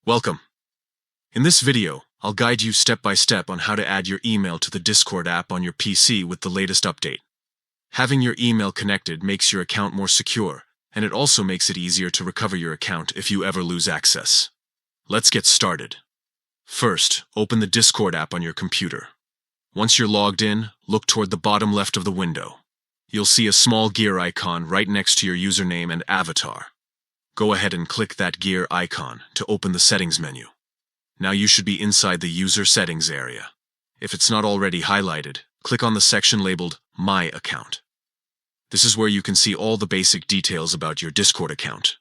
Welcome. In this video, I'll guide you step by step on how to add your email to the Discord app on your PC with the latest update. Having your email connected makes your account more secure, and it also makes it easier to recover your account if you ever lose access. Let's get started. First, open the Discord app on your computer. Once you're logged in, look toward the bottom left of the window. You'll see a small gear icon right next to your username and avatar. Go ahead and click that gear icon to open the settings menu. Now you should be inside the user settings area. If it's not already highlighted, click on the section labeled My Account. This is where you can see all the basic details about your Discord account,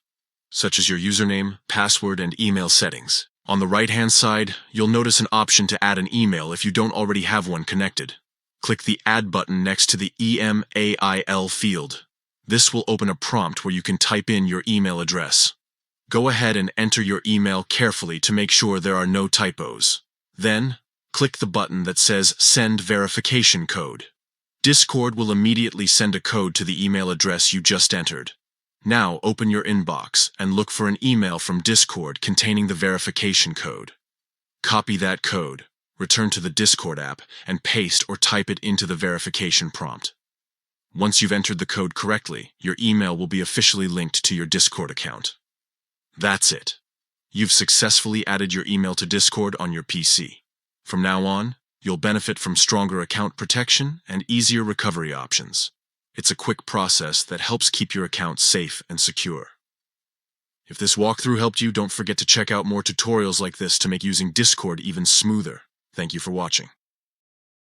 such as your username, password, and email settings. On the right-hand side, you'll notice an option to add an email if you don't already have one connected. Click the Add button next to the email field. This will open a prompt where you can type in your email address. Go ahead and enter your email carefully to make sure there are no typos. Then, click the button that says Send Verification Code. Discord will immediately send a code to the email address you just entered. Now open your inbox and look for an email from Discord containing the verification code. Copy that code, return to the Discord app, and paste or type it into the verification prompt. Once you've entered the code correctly, your email will be officially linked to your Discord account. That's it. You've successfully added your email to Discord on your PC. From now on, you'll benefit from stronger account protection and easier recovery options. It's a quick process that helps keep your account safe and secure. If this walkthrough helped you, don't forget to check out more tutorials like this to make using Discord even smoother. Thank you for watching.